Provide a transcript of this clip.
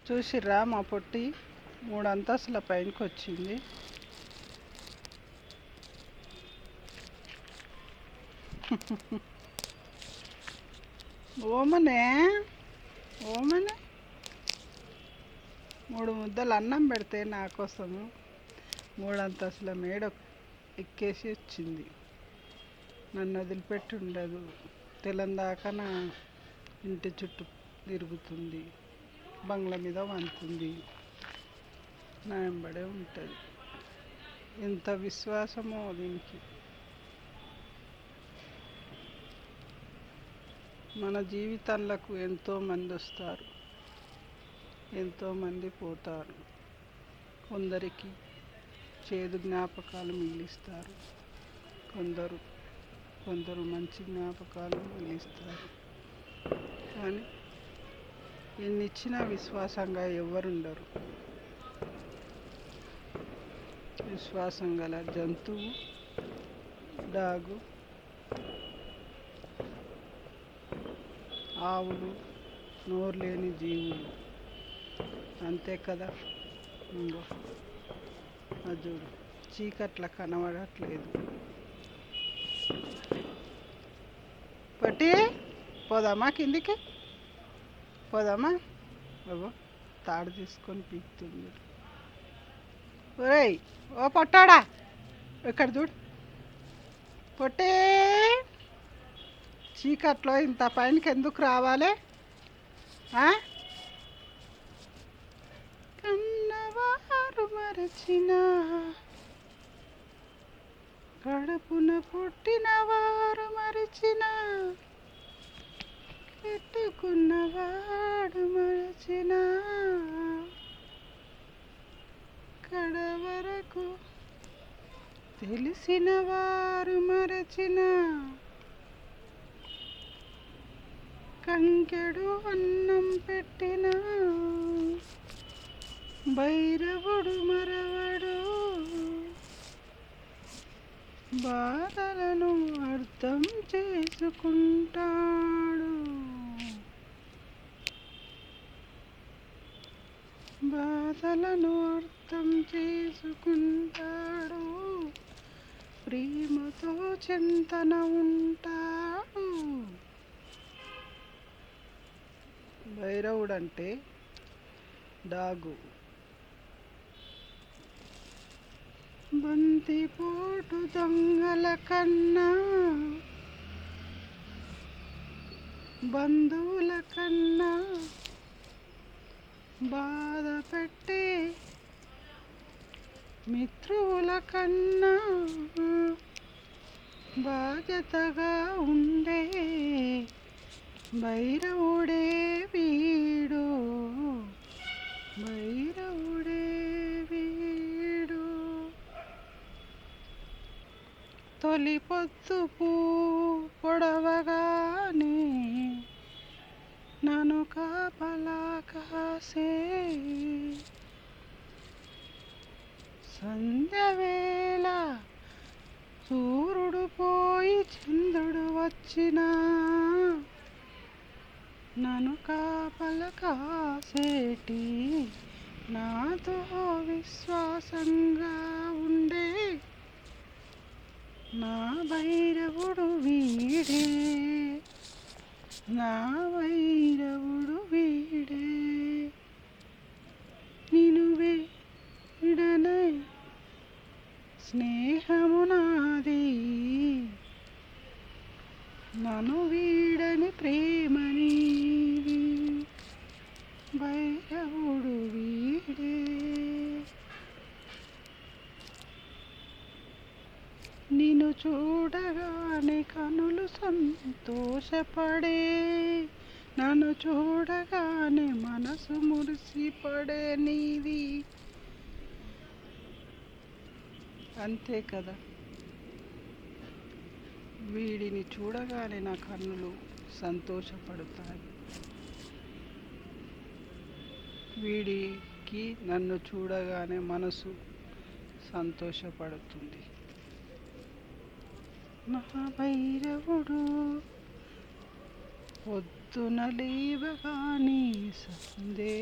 చూసిర్రా మా పొట్టి 3 అంతస్తుల పైనకి వచ్చింది. ఓమనే ఓమనే 3 ముద్దలు అన్నం పెడితే నా కోసము 3 అంతస్తుల మేడ ఎక్కేసి వచ్చింది. నన్ను వదిలిపెట్టి ఉండదు. తెలందాక నా ఇంటి చుట్టూ తిరుగుతుంది, బంగ్లా మీద వంతుంది, నా వెంబడే ఉంటుంది. ఎంత విశ్వాసమో దీనికి. మన జీవితాలకు ఎంతోమంది వస్తారు, ఎంతోమంది పోతారు. కొందరికి చేదు జ్ఞాపకాలు మిగిలిస్తారు, కొందరు మంచి జ్ఞాపకాలు మిగిలిస్తారు. కానీ ఎన్నిచ్చినా విశ్వాసంగా ఎవరుండరు. విశ్వాసం గల జంతువు డాగు, ఆవులు, నోరు లేని జీవులు, అంతే కదా. ఇంకో అది చీకట్ల కనబడట్లేదు. పట్టి పోదామా, కిందికి పోదామా? బాబో తాడు తీసుకొని పీకుతుంది. ఒరేయ్ ఓ పొట్టాడా, ఇక్కడ చూడు. పొట్టే చీకట్లో ఇంత పైనకి ఎందుకు రావాలి? కన్నవారు మరచిన, కడుపున పుట్టిన వారు మరచిన, పెట్టుకున్నవాడు మరచిన, కడవరకు తెలిసిన వారు మరచిన, కంకెడు అన్నం పెట్టిన భైరవుడు మరవడు. బాధలను అర్థం చేసుకుంటాడు, బాధలను అర్థం చేసుకుంటాడు, ప్రేమతో చింతన ఉంటాడు. భైరవుడు అంటే డాగు. బంతిపోటు దొంగల కన్నా, బంధువుల కన్నా, బాధ పెట్టే మిత్రువుల కన్నా బాధ్యతగా ఉండే భైరవుడే వీడు, భైరవుడే వీడు. తొలి పొద్దు పొడవగానే నన్ను కాపలా కాసే, సంధ్యవేళ సూర్యుడు పోయి చంద్రుడు వచ్చినా, నన్ను కాపల కాసేటి నాతో విశ్వాసంగా ఉండే నా భైరవుడు వీడే, నా భైరవుడు వీడే. నిన్ను వీడనే స్నేహము నాది, నన్ను వీడని ప్రేమ నీది, భైరవుడు వీడే. నిన్ను చూడగానే కనులు సంతోషపడే, నన్ను చూడగానే మనసు మురిసిపడే నీది, అంతే కదా. వీడిని చూడగానే నా కన్నులు సంతోషపడతాయి, వీడికి నన్ను చూడగానే మనసు సంతోషపడుతుంది. నా భైరవుడు పొద్దున లేవగానే సందే